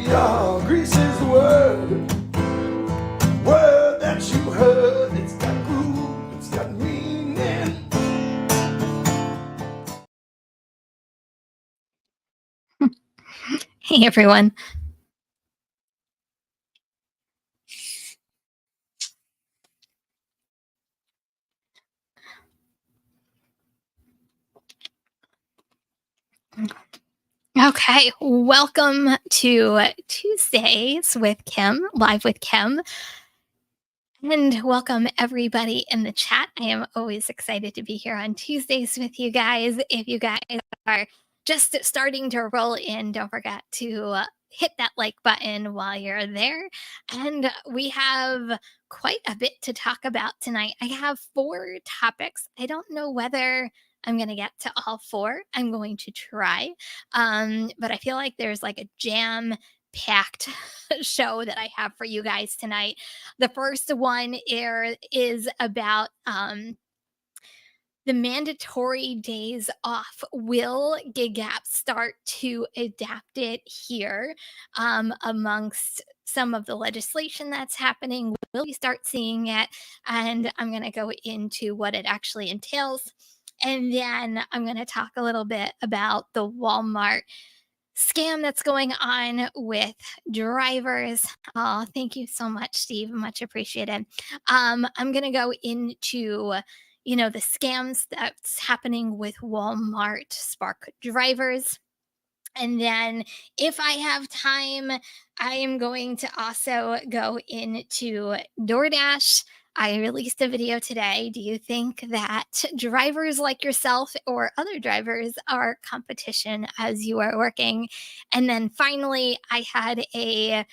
Y'all, Greece is the word. Word that you heard. It's got groove, it's got meaning. Hey everyone. Okay, welcome to Tuesdays with Kim, live with Kim. And welcome everybody in the chat. I am always excited to be here on Tuesdays with you guys. If you guys are just starting to roll in, don't forget to hit that like button while you're there. And we have quite a bit to talk about tonight. I have 4 topics. I don't know whether I'm going to get to all 4. I'm going to try. But I feel like there's like a jam packed show that I have for you guys tonight. The first one is about the mandatory days off. Will gig apps start to adapt it here amongst some of the legislation that's happening? Will we start seeing it? And I'm going to go into what it actually entails. And then I'm going to talk a little bit about the Walmart scam that's going on with drivers. Oh, thank you so much, Steve. Much appreciated. I'm going to go into the scams that's happening with Walmart Spark drivers. And then, if I have time, I am going to also go into DoorDash. I released a video today. Do you think that drivers like yourself or other drivers are competition as you are working? And then finally, I had a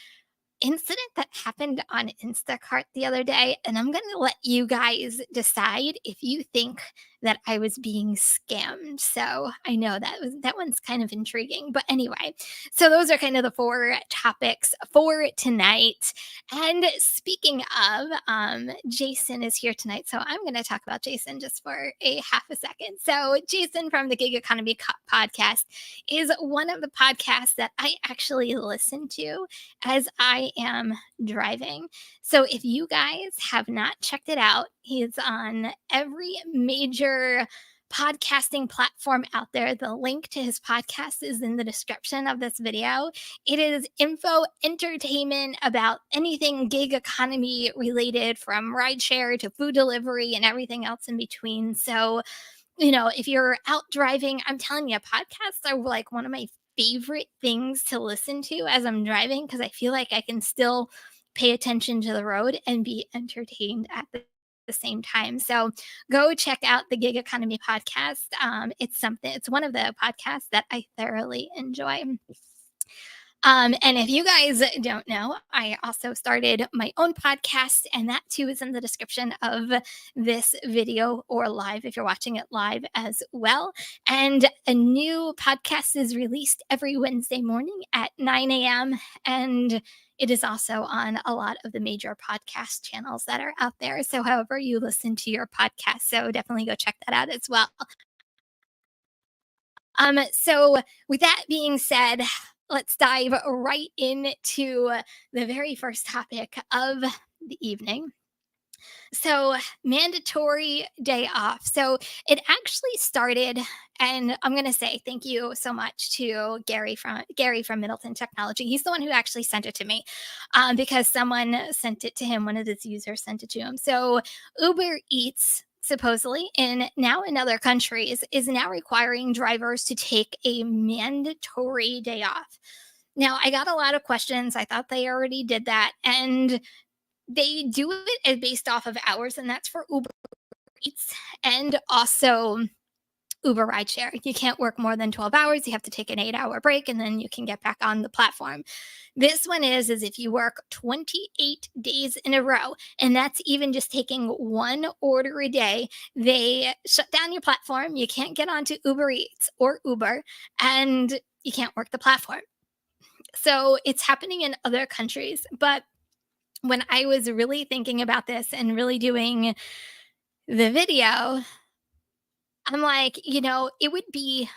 incident that happened on Instacart the other day, and I'm going to let you guys decide if you think that I was being scammed. So I know that one's kind of intriguing, but anyway, so those are kind of the 4 topics for tonight. And speaking of, Jason is here tonight, so I'm going to talk about Jason just for a half a second. So Jason from the Gig Economy podcast is one of the podcasts that I actually listen to as I am driving. So if you guys have not checked it out, he's on every major podcasting platform out there. The link to his podcast is in the description of this video. It is info entertainment about anything gig economy related, from rideshare to food delivery and everything else in between. So if you're out driving, I'm telling you, podcasts are like one of my favorite things to listen to as I'm driving, because I feel like I can still pay attention to the road and be entertained at the same time. So go check out the Gig Economy podcast. It's one of the podcasts that I thoroughly enjoy. And if you guys don't know, I also started my own podcast, and that too is in the description of this video, or live if you're watching it live as well. And a new podcast is released every Wednesday morning at 9 a.m. And it is also on a lot of the major podcast channels that are out there. So, however you listen to your podcast, so definitely go check that out as well. So with that being said, let's dive right into the very first topic of the evening. So, mandatory day off. So, it actually started, and I'm going to say thank you so much to Gary from Middleton Technology. He's the one who actually sent it to me, because someone sent it to him. One of his users sent it to him. So, Uber Eats, supposedly in other countries, is now requiring drivers to take a mandatory day off. Now, I got a lot of questions. I thought they already did that, and they do it based off of hours, and that's for Uber Eats and also Uber rideshare. You can't work more than 12 hours. You have to take an 8-hour break, and then you can get back on the platform. This one is if you work 28 days in a row, and that's even just taking one order a day, they shut down your platform. You can't get onto Uber Eats or Uber, and you can't work the platform. So it's happening in other countries, but when I was really thinking about this and really doing the video, I'm like, it would be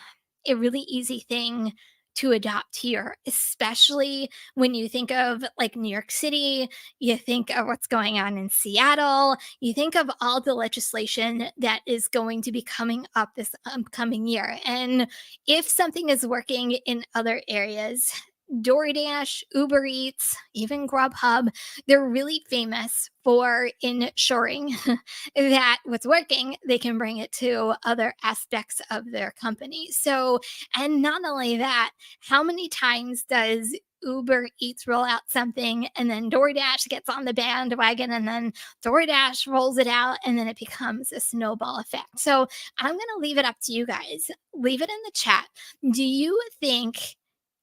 a really easy thing to adopt here, especially when you think of like New York City, you think of what's going on in Seattle, you think of all the legislation that is going to be coming up this upcoming year. And if something is working in other areas, DoorDash, Uber Eats, even Grubhub, they're really famous for ensuring that what's working, they can bring it to other aspects of their company. So, and not only that, how many times does Uber Eats roll out something and then DoorDash gets on the bandwagon and then DoorDash rolls it out and then it becomes a snowball effect. So I'm going to leave it up to you guys. Leave it in the chat. Do you think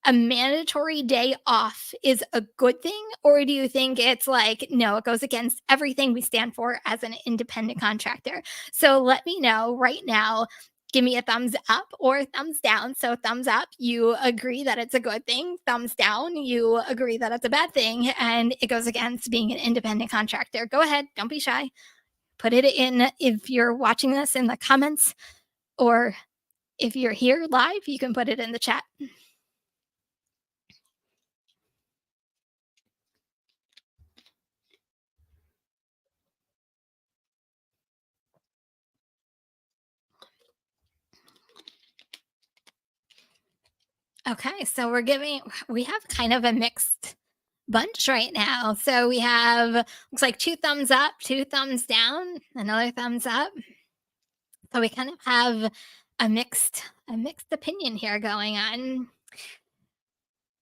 a mandatory day off is a good thing? Or do you think it's like, no, it goes against everything we stand for as an independent contractor? So let me know right now. Give me a thumbs up or thumbs down. So, thumbs up, you agree that it's a good thing. Thumbs down, you agree that it's a bad thing and it goes against being an independent contractor. Go ahead, don't be shy. Put it in if you're watching this in the comments, or if you're here live, you can put it in the chat. Okay, so we have kind of a mixed bunch right now. So we have, looks like two thumbs up, two thumbs down, another thumbs up. So we kind of have a mixed opinion here going on.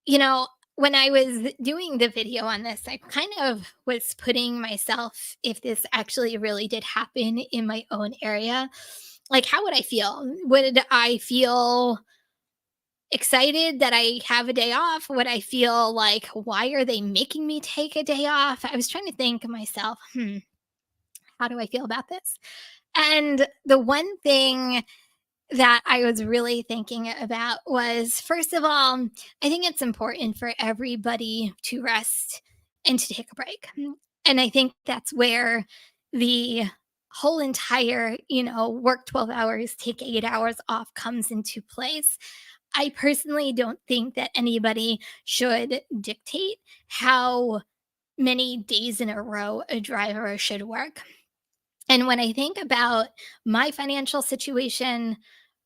You know, when I was doing the video on this, I kind of was putting myself, if this actually really did happen in my own area, like how would I feel? Would I feel excited that I have a day off? Would I feel like, why are they making me take a day off? I was trying to think of myself, how do I feel about this? And the one thing that I was really thinking about was, first of all, I think it's important for everybody to rest and to take a break. And I think that's where the whole entire, work 12 hours, take 8 hours off comes into place. I personally don't think that anybody should dictate how many days in a row a driver should work. And when I think about my financial situation,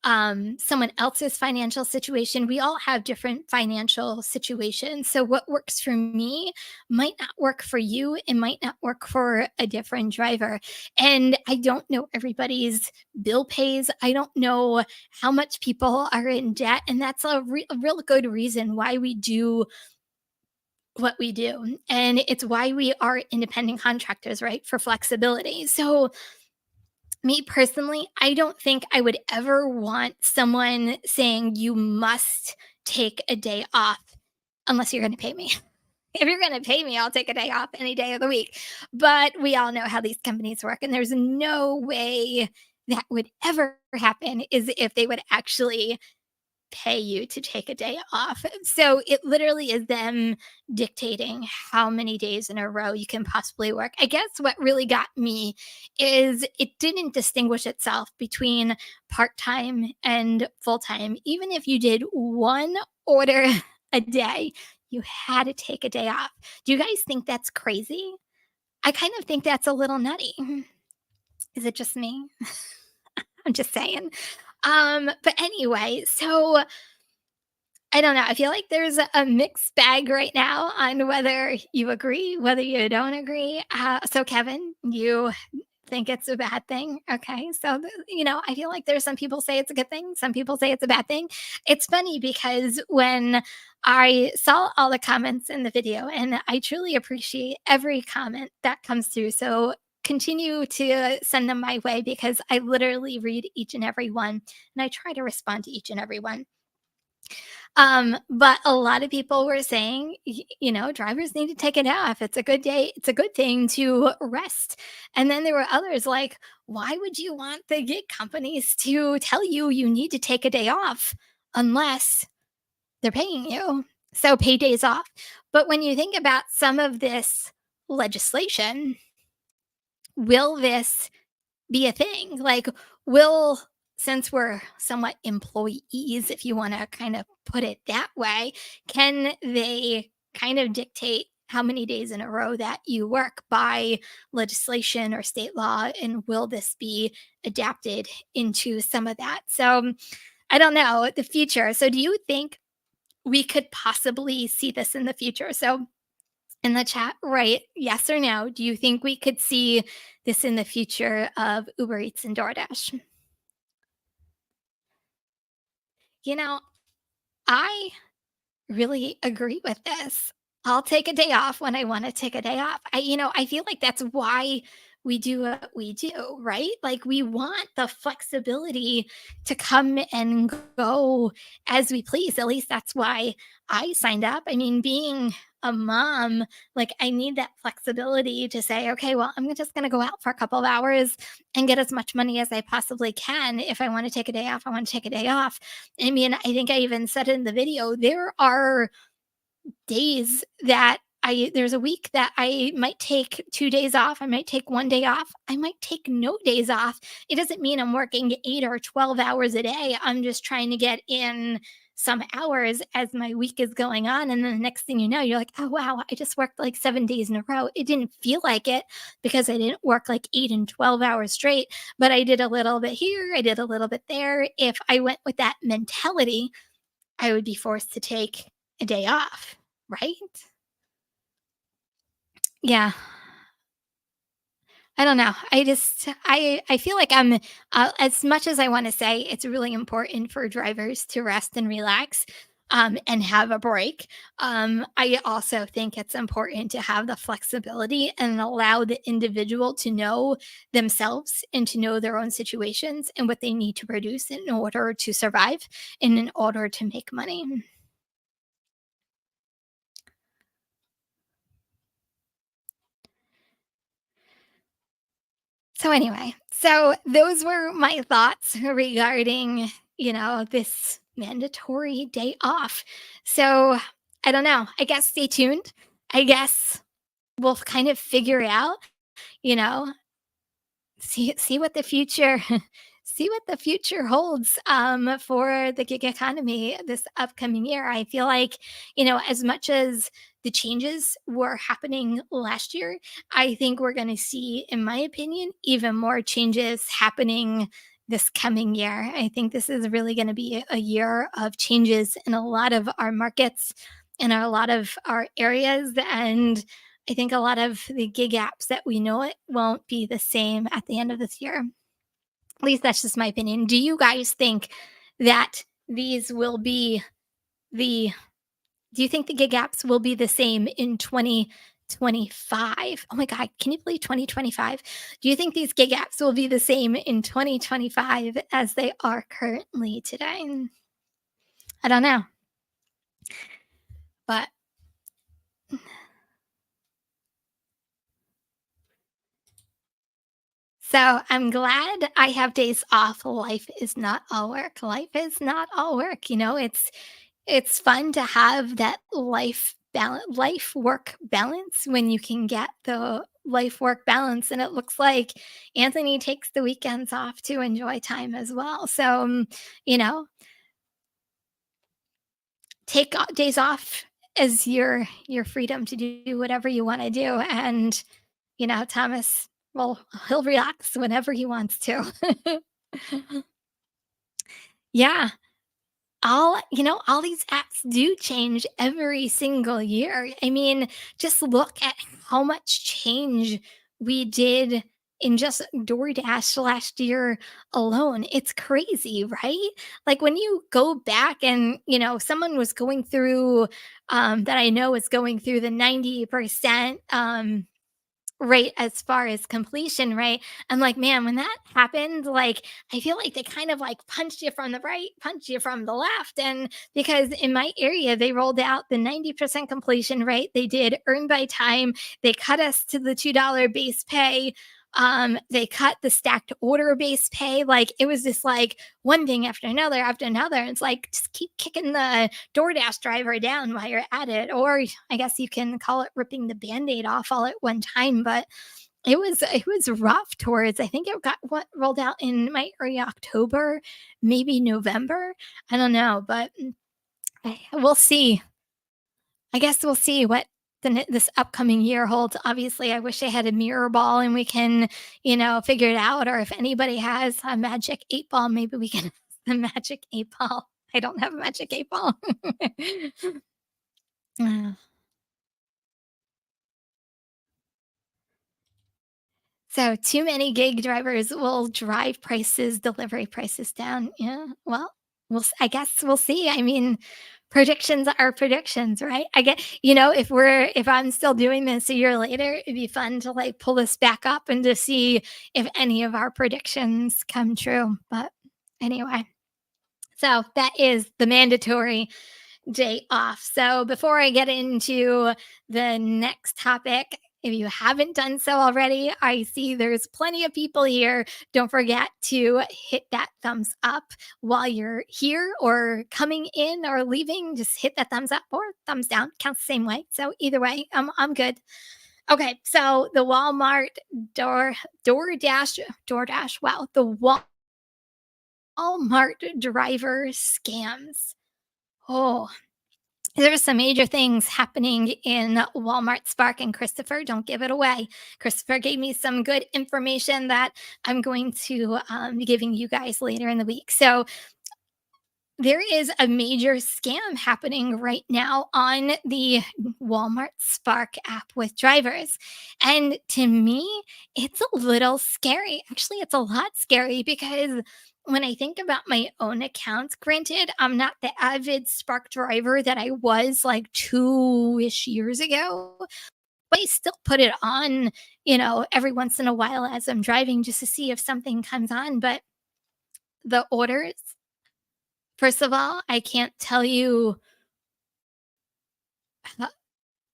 someone else's financial situation, we all have different financial situations. So, what works for me might not work for you. It might not work for a different driver. And I don't know everybody's bill pays. I don't know how much people are in debt. And that's a real good reason why we do what we do. And it's why we are independent contractors, right? For flexibility. So, me personally, I don't think I would ever want someone saying you must take a day off unless you're going to pay me. If you're going to pay me, I'll take a day off any day of the week. But we all know how these companies work, and there's no way that would ever happen is if they would actually pay you to take a day off. So it literally is them dictating how many days in a row you can possibly work. I guess what really got me is it didn't distinguish itself between part time and full time. Even if you did one order a day, you had to take a day off. Do you guys think that's crazy? I kind of think that's a little nutty. Is it just me? I'm just saying. But anyway, so I don't know. I feel like there's a mixed bag right now on whether you agree, whether you don't agree. So, Kevin, you think it's a bad thing? Okay. So, I feel like there's some people say it's a good thing, some people say it's a bad thing. It's funny because when I saw all the comments in the video, and I truly appreciate every comment that comes through. So, continue to send them my way because I literally read each and every one and I try to respond to each and every one. But a lot of people were saying, drivers need to take it off. It's a good day. It's a good thing to rest. And then there were others like, why would you want the gig companies to tell you you need to take a day off unless they're paying you? So pay days off. But when you think about some of this legislation, will this be a thing? Like, will since we're somewhat employees, if you want to kind of put it that way. Can they kind of dictate how many days in a row that you work by legislation or state law? And will this be adapted into some of that? So I don't know the future. So do you think we could possibly see this in the future? So in the chat, right? Yes or no? Do you think we could see this in the future of Uber Eats and DoorDash? You know, I really agree with this. I'll take a day off when I want to take a day off. I feel like that's why we do what we do, right? Like we want the flexibility to come and go as we please. At least that's why I signed up. I mean, being a mom, like I need that flexibility to say, okay, well, I'm just going to go out for a couple of hours and get as much money as I possibly can. If I want to take a day off, I want to take a day off. I mean, I think I even said in the video, there are days that there's a week that I might take 2 days off, I might take 1 day off, I might take no days off. It doesn't mean I'm working 8 or 12 hours a day. I'm just trying to get in some hours as my week is going on, and then the next thing you know, you're like, "Oh, wow, I just worked, like, 7 days in a row." It didn't feel like it because I didn't work, like, 8 and 12 hours straight, but I did a little bit here, I did a little bit there. If I went with that mentality, I would be forced to take a day off, right? Yeah. I don't know. I feel like I'm as much as I want to say it's really important for drivers to rest and relax and have a break. I also think it's important to have the flexibility and allow the individual to know themselves and to know their own situations and what they need to produce in order to survive and in order to make money. So anyway, so those were my thoughts regarding, this mandatory day off. So I don't know. I guess stay tuned. I guess we'll kind of figure out, you know, see what the future see what the future holds for the gig economy this upcoming year. I feel like, as much as the changes were happening last year, I think we're going to see, in my opinion, even more changes happening this coming year. I think this is really going to be a year of changes in a lot of our markets and a lot of our areas, and I think a lot of the gig apps that we know it won't be the same at the end of this year. At least that's just my opinion. Do you guys think that these will be the do you think the gig apps will be the same in 2025? Oh my god, can you believe 2025? Do you think these gig apps will be the same in 2025 as they are currently today? I don't know, but so I'm glad I have days off. Life is not all work. Life is not all work. It's fun to have that life work balance when you can get the life work balance. And it looks like Anthony takes the weekends off to enjoy time as well. So, you know, days off as your freedom to do whatever you want to do. And, Thomas, well, he'll relax whenever he wants to. Yeah. All these apps do change every single year. I mean, just look at how much change we did in just DoorDash last year alone. It's crazy, right? Like when you go back and, someone was going through that I know is going through the 90% rate as far as completion rate. I'm like, man, when that happened, like, I feel like they kind of like punched you from the right, punched you from the left. And because in my area, they rolled out the 90% completion rate, they did earn by time, they cut us to the $2 base pay. They cut the stacked order base pay. Like it was just like one thing after another after another. It's like just keep kicking the DoorDash driver down while you're at it. Or I guess you can call it ripping the band-aid off all at one time. But it was rough towards, I think it got what rolled out in my early October, maybe November. I don't know. But We'll see. I guess we'll see what this upcoming year holds. Obviously, I wish I had a mirror ball and we can, figure it out. Or if anybody has a magic 8 ball, maybe we can the magic 8 ball. I don't have a magic 8 ball. Uh, So too many gig drivers will drive prices, delivery prices down. Yeah. Well, I guess we'll see. I mean, predictions are predictions, right? I get, if I'm still doing this a year later, it'd be fun to like pull this back up and to see if any of our predictions come true. But anyway, so that is the mandatory day off. So before I get into the next topic, if you haven't done so already, I see there's plenty of people here. Don't forget to hit that thumbs up while you're here or coming in or leaving. Just hit that thumbs up or thumbs down. Counts the same way. So either way, I'm good. Okay, so the Walmart DoorDash. Wow, the Walmart driver scams. Oh, there's some major things happening in Walmart Spark, and Christopher, don't give it away. Christopher gave me some good information that I'm going to be giving you guys later in the week. So there is a major scam happening right now on the Walmart Spark app with drivers. And to me, it's a little scary. Actually, it's a lot scary because when I think about my own accounts, granted, I'm not the avid Spark driver that I was like 2-ish years ago, but I still put it on, every once in a while as I'm driving just to see if something comes on. But the orders, first of all, I can't tell you how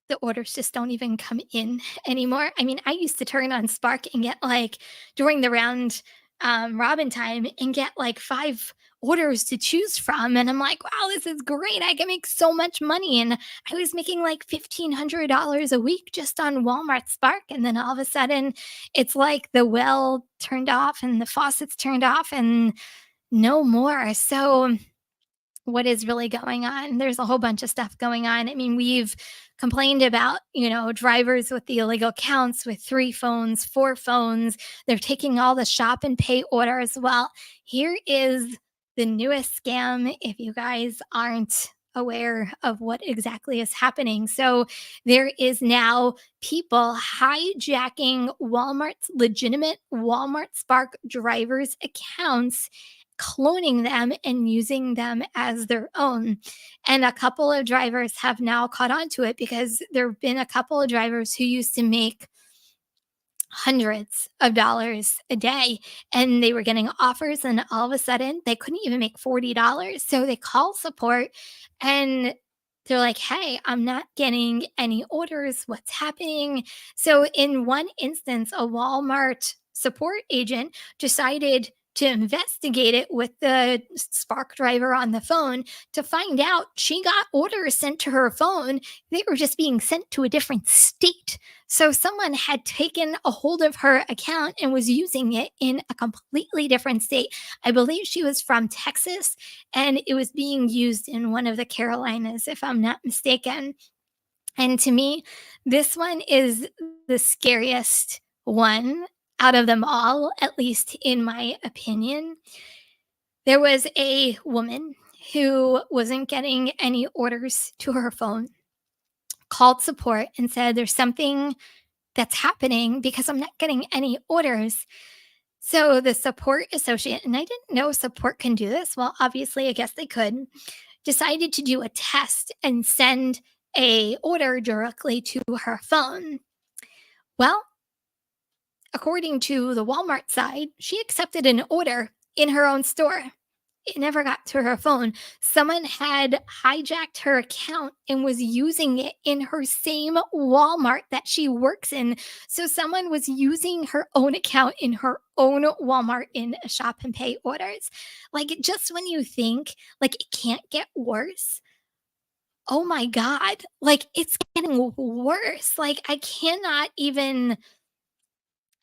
the orders just don't even come in anymore. I mean, I used to turn on Spark and get like during the round robin time and get like 5 orders to choose from. And I'm like, wow, this is great. I can make so much money. And I was making like $1,500 a week just on Walmart Spark. And then all of a sudden, it's like the well turned off and the faucets turned off and no more. So, what is really going on. There's a whole bunch of stuff going on. I mean, we've complained about, drivers with the illegal accounts with 3 phones, 4 phones. They're taking all the shop and pay orders. Well, here is the newest scam if you guys aren't aware of what exactly is happening. So there is now people hijacking Walmart's legitimate Walmart Spark drivers accounts, cloning them and using them as their own. And a couple of drivers have now caught on to it because there have been a couple of drivers who used to make hundreds of dollars a day and they were getting offers and all of a sudden they couldn't even make $40. So they call support and they're like, "Hey, I'm not getting any orders. What's happening?" So in one instance, a Walmart support agent decided to investigate it with the Spark driver on the phone to find out she got orders sent to her phone. They were just being sent to a different state. So someone had taken a hold of her account and was using it in a completely different state. I believe she was from Texas and it was being used in one of the Carolinas, if I'm not mistaken. And to me, this one is the scariest one out of them all, at least in my opinion. There was a woman who wasn't getting any orders to her phone, called support and said, "There's something that's happening because I'm not getting any orders." So the support associate, and I didn't know support can do this. Well, obviously, I guess they could, decided to do a test and send a order directly to her phone. Well, according to the Walmart side, she accepted an order in her own store. It never got to her phone. Someone had hijacked her account and was using it in her same Walmart that she works in. So someone was using her own account in her own Walmart in a shop and pay orders. Like just when you think like it can't get worse, oh my god, like it's getting worse. Like I cannot even.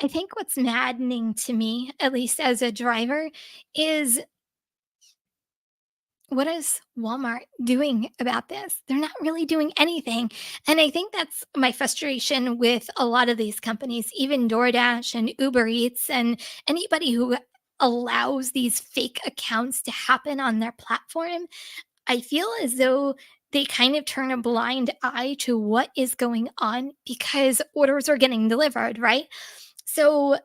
I think what's maddening to me, at least as a driver, is what is Walmart doing about this? They're not really doing anything. And I think that's my frustration with a lot of these companies, even DoorDash and Uber Eats, and anybody who allows these fake accounts to happen on their platform. I feel as though they kind of turn a blind eye to what is going on because orders are getting delivered, right? So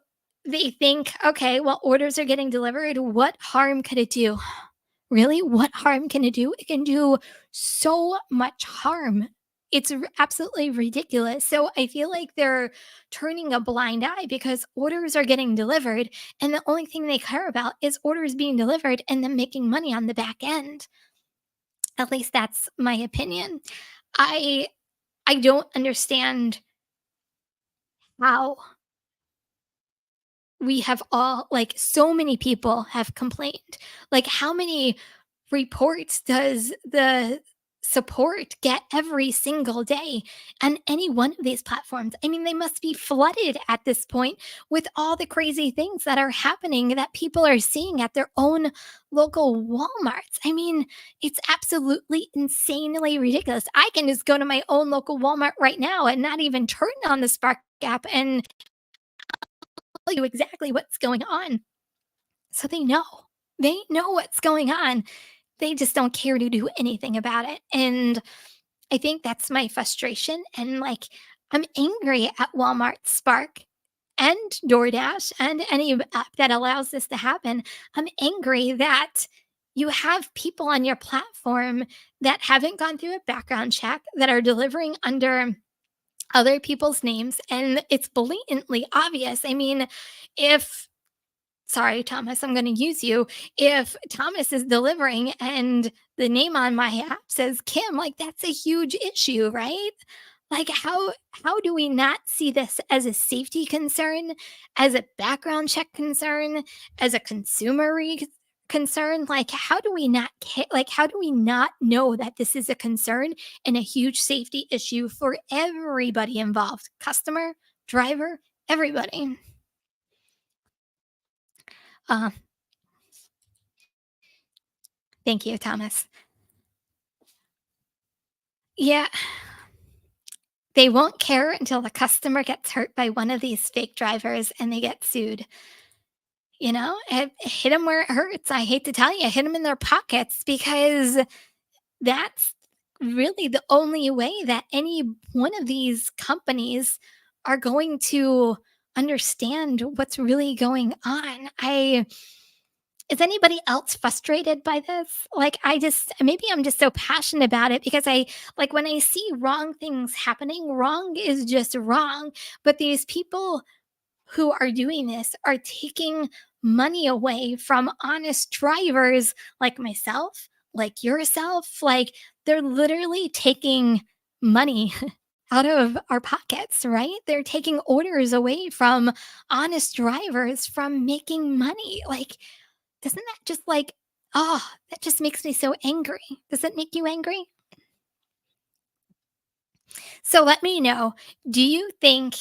they think, okay, well, orders are getting delivered. What harm could it do? Really? What harm can it do? It can do so much harm. It's absolutely ridiculous. So I feel like they're turning a blind eye because orders are getting delivered, and the only thing they care about is orders being delivered and them making money on the back end. At least that's my opinion. I I don't understand how we have all like so many people have complained. Like how many reports does the support get every single day on any one of these platforms? I mean, they must be flooded at this point with all the crazy things that are happening that people are seeing at their own local Walmarts. I mean, it's absolutely insanely ridiculous. I can just go to my own local Walmart right now and not even turn on the Spark app and tell you exactly what's going on. So they know. They know what's going on. They just don't care to do anything about it. And I think that's my frustration. And like, I'm angry at Walmart Spark and DoorDash and any app that allows this to happen. I'm angry that you have people on your platform that haven't gone through a background check, that are delivering under other people's names, and it's blatantly obvious. I mean, if sorry, Thomas, I'm going to use you. If Thomas is delivering and the name on my app says Kim, like that's a huge issue, right? Like how do we not see this as a safety concern, as a background check concern, as a concern? Like how do we not like how do we not know that this is a concern and a huge safety issue for everybody involved? Customer, driver, everybody. Uh, Thank you, Thomas. Yeah, they won't care until the customer gets hurt by one of these fake drivers and they get sued. You know, hit them where it hurts. I hate to tell you, hit them in their pockets because that's really the only way that any one of these companies are going to understand what's really going on. I Is anybody else frustrated by this? Like, I just maybe I'm just so passionate about it because I like when I see wrong things happening, wrong is just wrong. But these people who are doing this are taking money away from honest drivers like myself, like yourself. Like, they're literally taking money out of our pockets, right? They're taking orders away from honest drivers from making money. Like, doesn't that just like, oh, that just makes me so angry. Does it make you angry? So let me know, do you think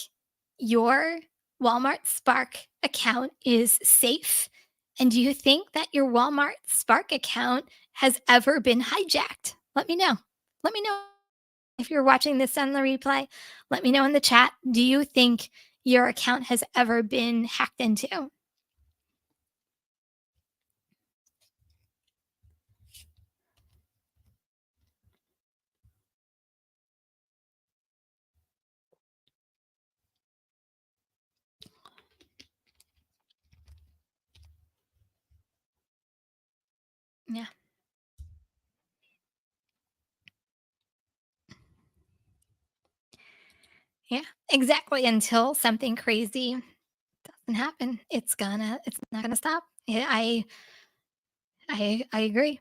your Walmart Spark account is safe? And do you think that your Walmart Spark account has ever been hijacked? Let me know. Let me know if you're watching this on the replay. Let me know in the chat. Do you think your account has ever been hacked into? Yeah. Yeah, exactly. Until something crazy doesn't happen, it's not gonna stop. Yeah, I agree.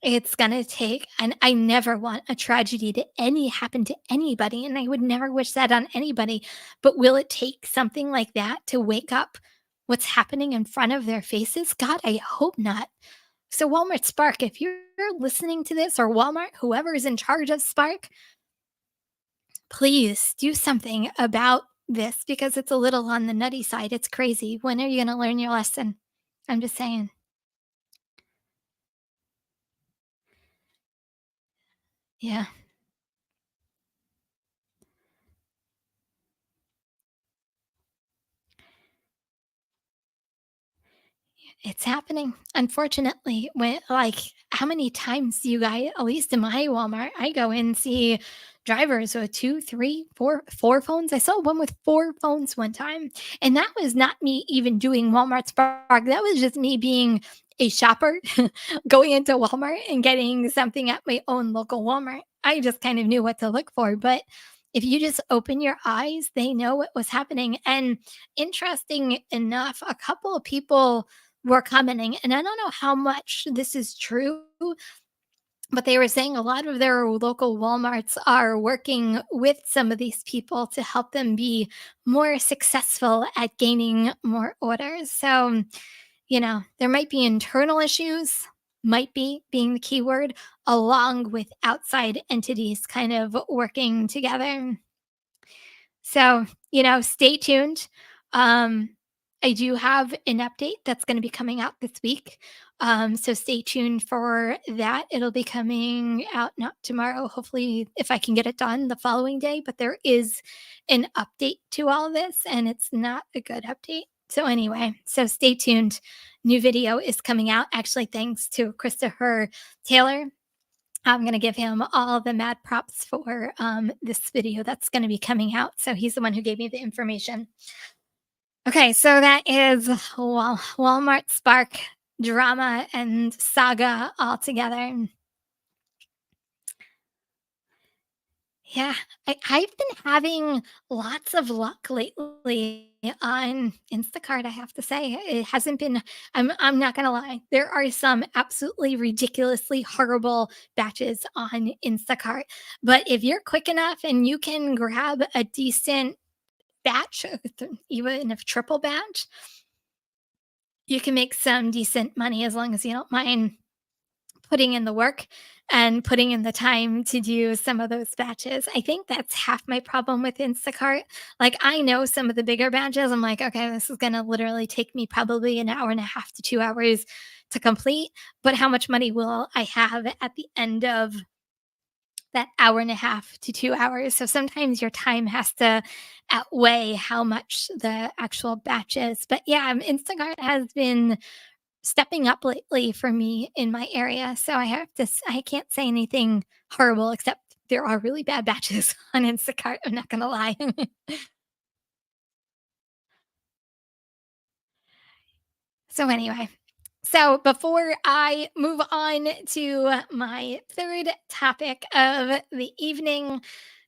It's gonna take, and I never want a tragedy to any happen to anybody, and I would never wish that on anybody. But will it take something like that to wake up what's happening in front of their faces? God, I hope not. So Walmart Spark, if you're listening to this, or Walmart, whoever is in charge of Spark, please do something about this because it's a little on the nutty side. It's crazy. When are you going to learn your lesson? I'm just saying. Yeah. It's happening, unfortunately. When like, how many times do you guys, at least in my Walmart, I go in and see drivers with 2, 3, 4 phones. I saw one with 4 phones one time, and that was not me even doing Walmart Spark. That was just me being a shopper, going into Walmart and getting something at my own local Walmart. I just kind of knew what to look for, but if you just open your eyes, they know what was happening. And interesting enough, a couple of people were commenting, and I don't know how much this is true, but they were saying a lot of their local Walmarts are working with some of these people to help them be more successful at gaining more orders. So, there might be internal issues, might be being the key word, along with outside entities kind of working together. So, stay tuned. Um, I do have an update that's going to be coming out this week. So stay tuned for that. It'll be coming out not tomorrow, hopefully, if I can get it done the following day. But there is an update to all of this, and it's not a good update. So, anyway, so stay tuned. New video is coming out, actually, thanks to Christopher Taylor. I'm going to give him all the mad props for this video that's going to be coming out. So he's the one who gave me the information. Okay, so that is Walmart Spark drama and saga all together. Yeah, I've been having lots of luck lately on Instacart, I have to say. It hasn't been, I'm not gonna lie. There are some absolutely ridiculously horrible batches on Instacart. But if you're quick enough and you can grab a decent batch, even a triple batch, you can make some decent money as long as you don't mind putting in the work and putting in the time to do some of those batches. I think that's half my problem with Instacart. Like, I know some of the bigger batches, I'm like, okay, this is going to literally take me probably an hour and a half to 2 hours to complete. But how much money will I have at the end of that hour and a half to 2 hours? So sometimes your time has to outweigh how much the actual batch is. But yeah, Instacart has been stepping up lately for me in my area. So I can't say anything horrible except there are really bad batches on Instacart. I'm not going to lie. So, anyway, so before I move on to my third topic of the evening,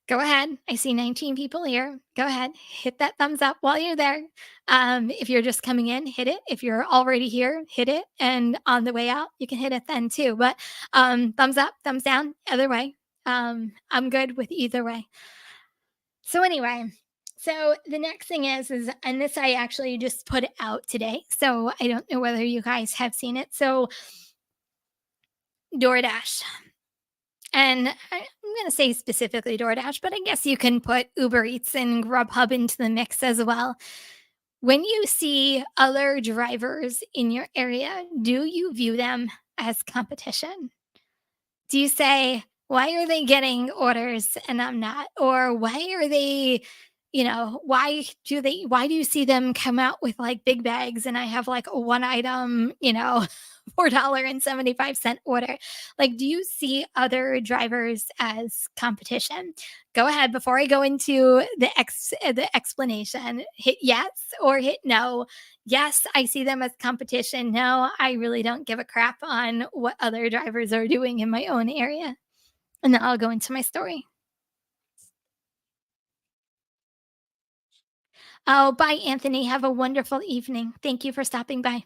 go ahead. I see 19 people here. Go ahead, hit that thumbs up while you're there. If you're just coming in, hit it. If you're already here, hit it. And on the way out, you can hit it then too. But thumbs up, thumbs down, either way. I'm good with either way. So, anyway, so the next thing is, and this I actually just put it out today. So I don't know whether you guys have seen it. So DoorDash. And I'm going to say specifically DoorDash, but I guess you can put Uber Eats and Grubhub into the mix as well. When you see other drivers in your area, do you view them as competition? Do you say, why are they getting orders and I'm not? Or why are they, why do you see them come out with like big bags and I have like a one item, $4.75 order? Like, do you see other drivers as competition? Go ahead before I go into the explanation. Hit yes or hit no. Yes, I see them as competition. No, I really don't give a crap on what other drivers are doing in my own area. And then I'll go into my story. Oh, bye, Anthony. Have a wonderful evening. Thank you for stopping by.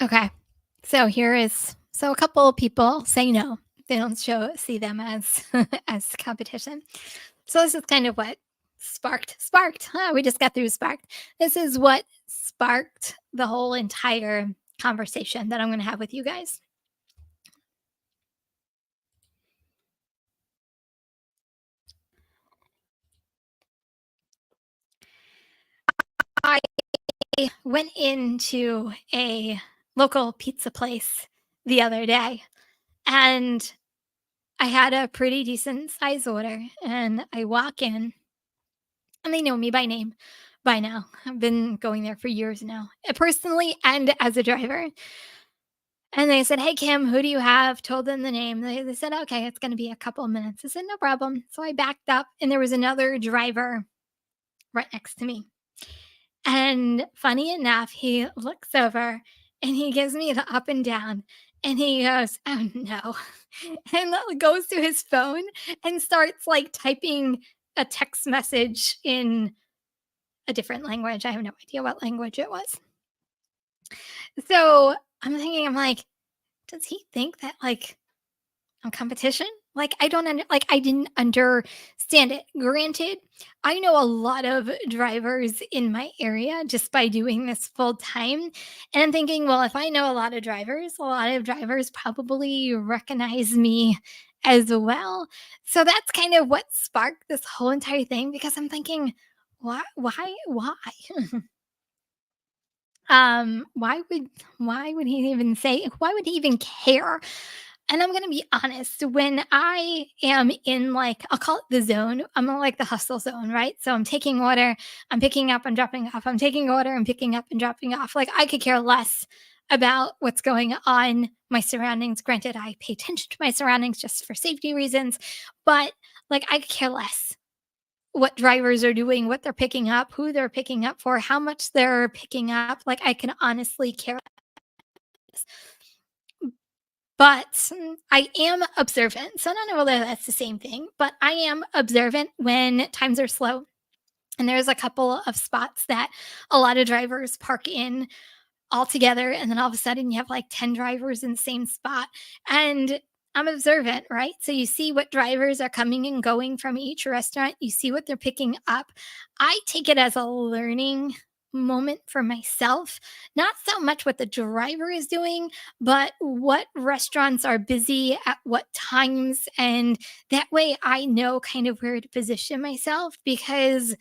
Okay. So a couple of people say no. They don't see them as as competition. So this is kind of what sparked. We just got through sparked. This is what sparked the whole entire conversation that I'm going to have with you guys. I went into a local pizza place the other day, and I had a pretty decent size order, and I walk in and they know me by name by now. I've been going there for years now, personally and as a driver. And they said, "Hey, Kim, who do you have?" Told them the name. They said, "Okay, it's going to be a couple of minutes." I said, "No problem." So I backed up, and there was another driver right next to me. And funny enough, he looks over and he gives me the up and down. And he goes, "Oh no," and goes to his phone and starts like typing a text message in a different language. I have no idea what language it was. So I'm thinking, I'm like, does he think that like on competition? Like, I don't like, I didn't understand it. Granted, I know a lot of drivers in my area just by doing this full time. And I'm thinking, well, if I know a lot of drivers probably recognize me as well. So that's kind of what sparked this whole entire thing because I'm thinking, why? Why would he even say why would he even care? And I'm gonna be honest, when I am in like I'll call it the zone, I'm in like the hustle zone, right? So I'm taking order, I'm picking up, I'm dropping off, I'm taking order, I'm picking up and dropping off. Like I could care less about what's going on my surroundings. Granted, I pay attention to my surroundings just for safety reasons, but like I could care less what drivers are doing, what they're picking up, who they're picking up for, how much they're picking up. Like I can honestly care less. But I am observant. So I don't know whether that's the same thing, but I am observant when times are slow. And there's a couple of spots that a lot of drivers park in all together, and then all of a sudden you have like 10 drivers in the same spot. And I'm observant, right? So you see what drivers are coming and going from each restaurant, you see what they're picking up. I take it as a learning moment for myself, not so much what the driver is doing, but what restaurants are busy at what times. And that way I know kind of where to position myself because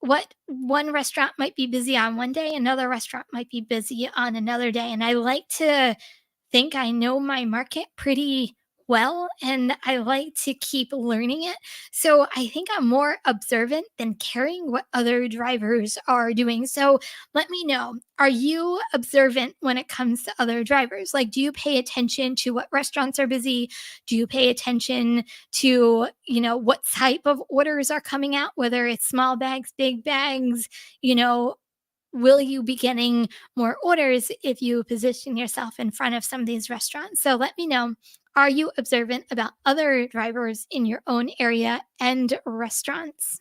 what one restaurant might be busy on one day, another restaurant might be busy on another day. And I like to think I know my market pretty well and I like to keep learning it. So I think I'm more observant than caring what other drivers are doing. So let me know, are you observant when it comes to other drivers? Like, do you pay attention to what restaurants are busy? Do you pay attention to, what type of orders are coming out, whether it's small bags, big bags, you know, will you be getting more orders if you position yourself in front of some of these restaurants? So let me know. Are you observant about other drivers in your own area and restaurants?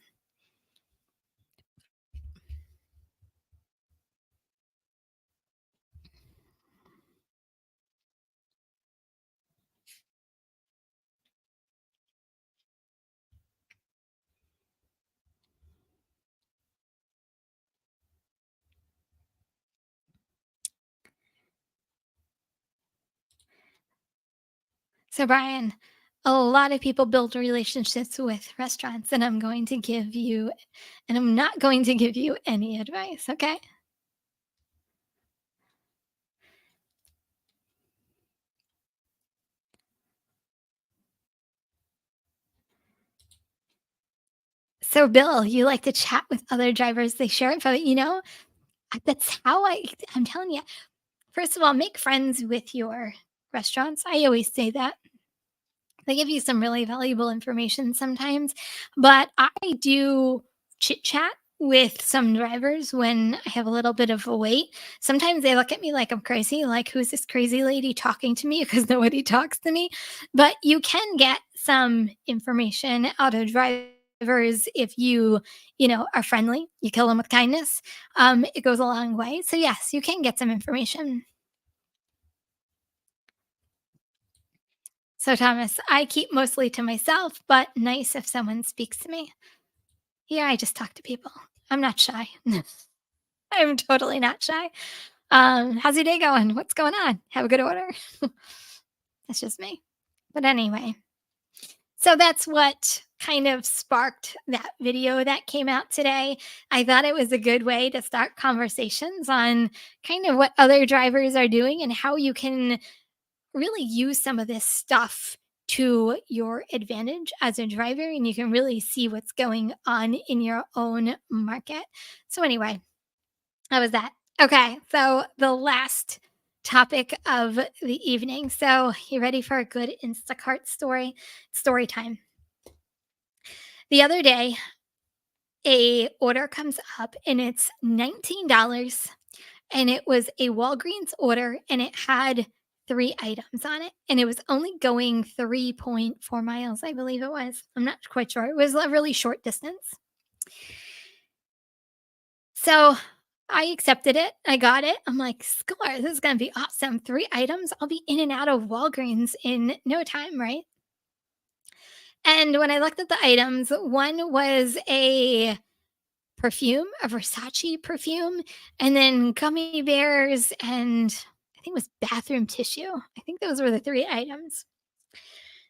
So, Brian, a lot of people build relationships with restaurants, and I'm not going to give you any advice, okay? So, Bill, you like to chat with other drivers, they share info, that's how I'm telling you. First of all, make friends with your restaurants. I always say that. They give you some really valuable information sometimes, but I do chit chat with some drivers when I have a little bit of a wait. Sometimes they look at me like I'm crazy, like, who's this crazy lady talking to me? Because nobody talks to me. But you can get some information out of drivers if are friendly. You kill them with kindness. It goes a long way. So, yes, you can get some information. So, Thomas, I keep mostly to myself, but nice if someone speaks to me. Yeah, I just talk to people. I'm not shy. I'm totally not shy. How's your day going? What's going on? Have a good order? That's just me. But anyway, so that's what kind of sparked that video that came out today. I thought it was a good way to start conversations on kind of what other drivers are doing and how you can really use some of this stuff to your advantage as a driver, and you can really see what's going on in your own market. So anyway, how was that? Okay, so the last topic of the evening. So you ready for a good Instacart story time? The other day, a order comes up and it's $19, and it was a Walgreens order, and it had 3 items on it, and it was only going 3.4 miles, I believe it was. I'm not quite sure. It was a really short distance. So, I accepted it. I got it. I'm like, "Score, this is gonna be awesome. 3 items. I'll be in and out of Walgreens in no time, right?" And when I looked at the items, one was a perfume, a Versace perfume, and then gummy bears, and I think it was bathroom tissue. I think those were the 3 items.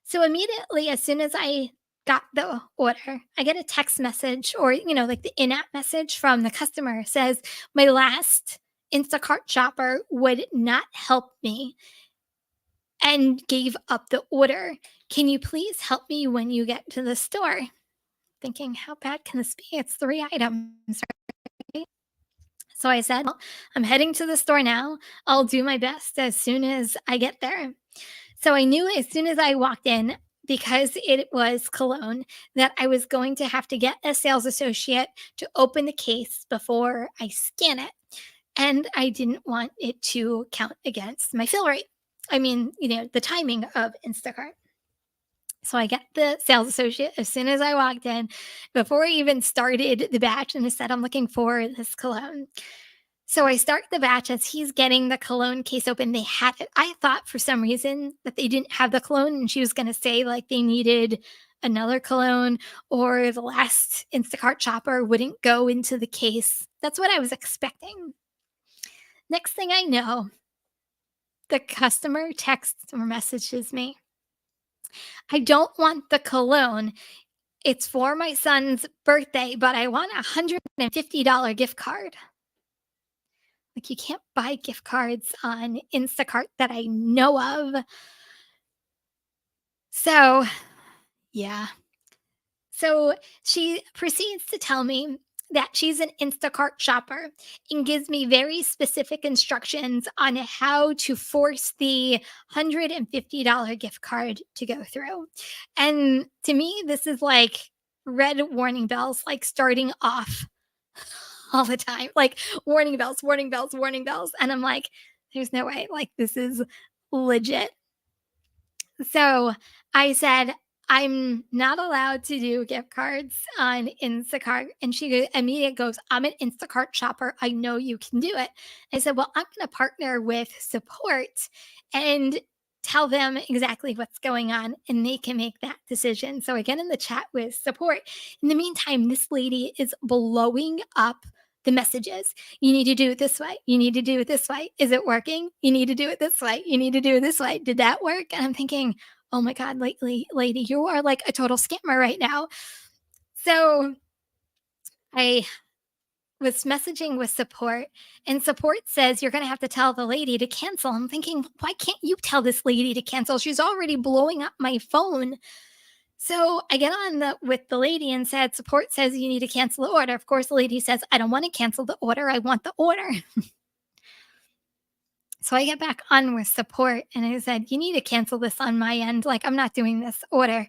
So immediately, as soon as I got the order, I get a text message, or, like the in-app message from the customer says, "My last Instacart shopper would not help me and gave up the order. Can you please help me when you get to the store?" Thinking, how bad can this be? It's 3 items, right? So I said, "Well, I'm heading to the store now. I'll do my best as soon as I get there." So I knew as soon as I walked in, because it was cologne, that I was going to have to get a sales associate to open the case before I scan it. And I didn't want it to count against my fill rate. I mean, the timing of Instacart. So I get the sales associate as soon as I walked in, before I even started the batch, and I said, "I'm looking for this cologne." So I start the batch. As he's getting the cologne case open, they had it. I thought for some reason that they didn't have the cologne, and she was going to say like they needed another cologne, or the last Instacart shopper wouldn't go into the case. That's what I was expecting. Next thing I know, the customer texts or messages me, "I don't want the cologne. It's for my son's birthday, but I want a $150 gift card." Like, you can't buy gift cards on Instacart that I know of. So, yeah. So she proceeds to tell me that she's an Instacart shopper and gives me very specific instructions on how to force the $150 gift card to go through. And to me, this is like red warning bells, like starting off all the time, like warning bells, warning bells, warning bells. And I'm like, there's no way. Like, this is legit. So I said, "I'm not allowed to do gift cards on Instacart." And immediately goes, "I'm an Instacart shopper. I know you can do it." I said, "Well, I'm going to partner with support and tell them exactly what's going on, and they can make that decision." So I get in the chat with support. In the meantime, this lady is blowing up the messages. "You need to do it this way. You need to do it this way. Is it working? You need to do it this way. You need to do it this way. Did that work?" And I'm thinking, "Oh my God, lately, lady, you are like a total scammer right now." So I was messaging with support, and support says, "You're going to have to tell the lady to cancel." I'm thinking, why can't you tell this lady to cancel? She's already blowing up my phone. So I get on with the lady and said, "Support says you need to cancel the order." Of course, the lady says, "I don't want to cancel the order. I want the order." So I get back on with support and I said, "You need to cancel this on my end. Like, I'm not doing this order."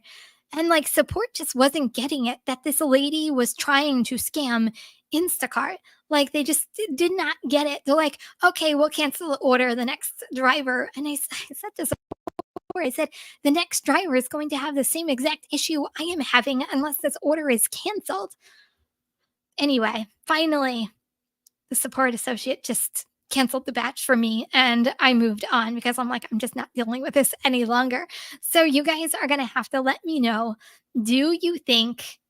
And like, support just wasn't getting it, that this lady was trying to scam Instacart. Like, they just did not get it. They're like, "Okay, we'll cancel the order. The next driver." And I said to support, I said, "The next driver is going to have the same exact issue I am having unless this order is canceled." Anyway, finally, the support associate just canceled the batch for me, and I moved on because I'm like, I'm just not dealing with this any longer. So you guys are going to have to let me know, do you think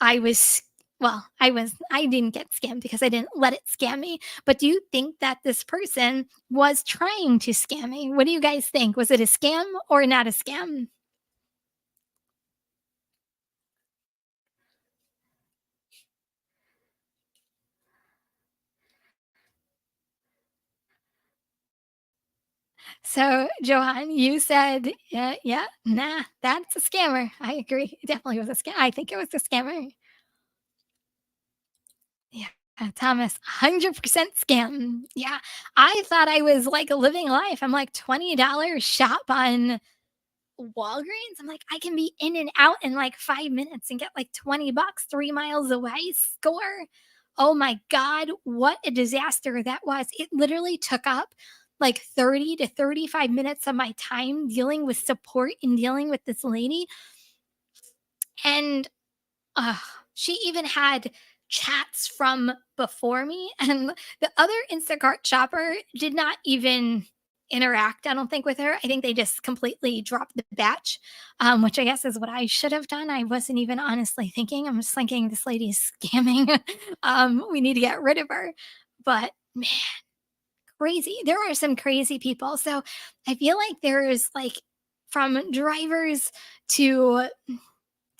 I was I didn't get scammed because I didn't let it scam me. But do you think that this person was trying to scam me? What do you guys think? Was it a scam or not a scam? So, Johan, you said, yeah, nah, that's a scammer. I agree. It definitely was a scam. I think it was a scammer. Yeah. Thomas, 100% scam. Yeah. I thought I was like living life. I'm like $20 shop on Walgreens. I'm like, I can be in and out in like 5 minutes and get like 20 bucks 3 miles away. Score. Oh my God. What a disaster that was. It literally took up like 30 to 35 minutes of my time dealing with support and dealing with this lady. And Ugh, she even had chats from before me, and the other Instacart shopper did not even interact, I don't think, with her. I think they just completely dropped the batch, which I guess is what I should have done. I wasn't even honestly thinking. I'm just thinking this lady's scamming. We need to get rid of her. But man, crazy. There are some crazy people. So I feel like there's like from drivers to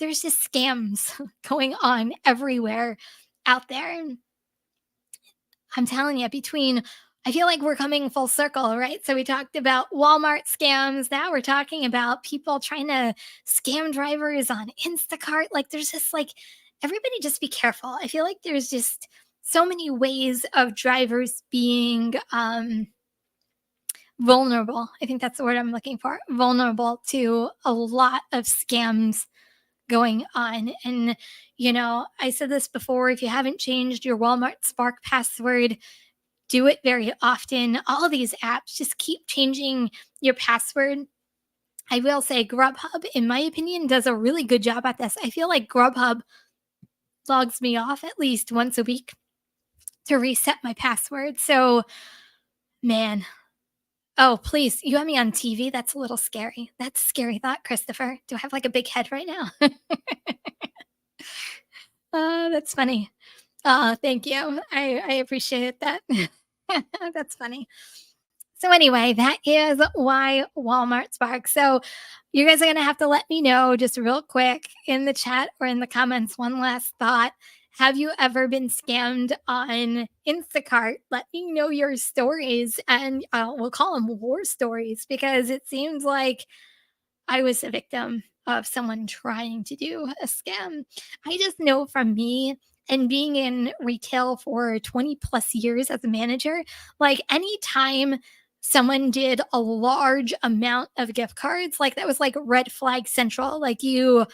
there's just scams going on everywhere out there. And I'm telling you, I feel like we're coming full circle, right? So we talked about Walmart scams. Now we're talking about people trying to scam drivers on Instacart. Like there's just like, everybody just be careful. I feel like there's just so many ways of drivers being vulnerable. I think that's the word I'm looking for, vulnerable to a lot of scams going on. And, I said this before, if you haven't changed your Walmart Spark password, do it very often. All of these apps just keep changing your password. I will say Grubhub, in my opinion, does a really good job at this. I feel like Grubhub logs me off at least once a week to reset my password. So, man, oh, please, you have me on TV. That's a little scary. That's a scary thought, Christopher. Do I have like a big head right now? That's funny. Thank you. I appreciate that. That's funny. So anyway, that is why Walmart sparks. So you guys are gonna have to let me know just real quick in the chat or in the comments. One last thought. Have you ever been scammed on Instacart? Let me know your stories, and we'll call them war stories because it seems like I was a victim of someone trying to do a scam. I just know from me and being in retail for 20 plus years as a manager, like anytime someone did a large amount of gift cards, like that was like red flag central. Like you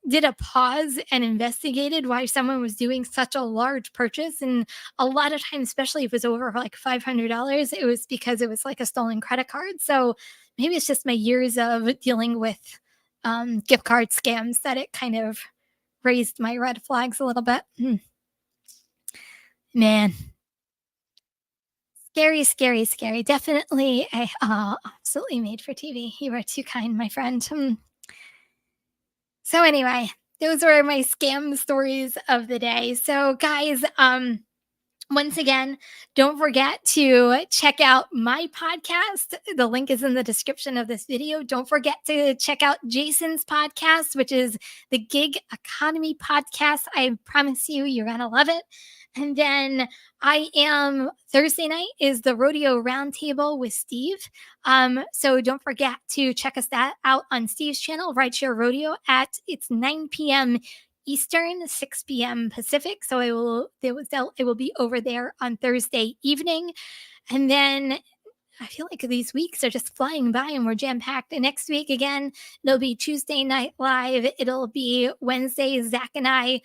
did a pause and investigated why someone was doing such a large purchase. And a lot of times, especially if it was over like $500, it was because it was like a stolen credit card. So maybe it's just my years of dealing with gift card scams that it kind of raised my red flags a little bit. Man, scary, scary, scary. Definitely, absolutely made for TV. You are too kind, my friend. So anyway, those were my scam stories of the day. So guys, once again, don't forget to check out my podcast. The link is in the description of this video. Don't forget to check out Jason's podcast, which is the Gig Economy podcast. I promise you, you're going to love it. And then Thursday night is the Rodeo Roundtable with Steve. So don't forget to check us out on Steve's channel, Rideshare Rodeo, it's 9 p.m. Eastern, 6 p.m. Pacific. So it will be over there on Thursday evening. And then I feel like these weeks are just flying by and we're jam packed. And next week again, it'll be Tuesday Night Live. It'll be Wednesday. Zach and I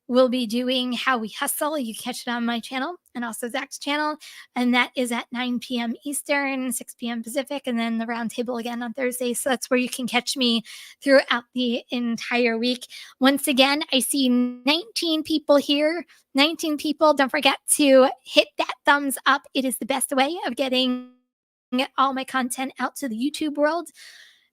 will be doing How We Hustle. You catch it on my channel and also Zach's channel. And that is at 9 p.m. Eastern, 6 p.m. Pacific. And then the roundtable again on Thursday. So that's where you can catch me throughout the entire week. Once again, I see 19 people here. 19 people. Don't forget to hit that thumbs up. It is the best way of getting all my content out to the YouTube world.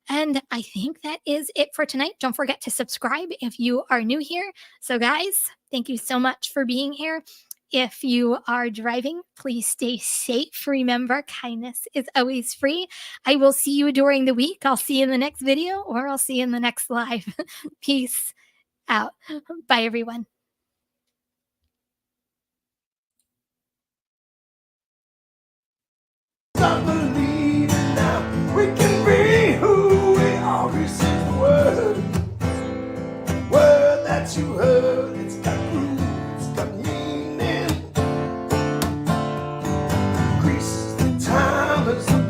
And I think that is it for tonight. Don't forget to subscribe if you are new here. So, guys, Thank you so much for being here. If you are driving, please stay safe. Remember, kindness is always free. I will see you during the week. I'll see you in the next video, or I'll see you in the next live. Peace out. Bye, everyone. Start believing now we can be who we are. This is the word that you heard. It's got groove, it's got meaning. Increases the time as the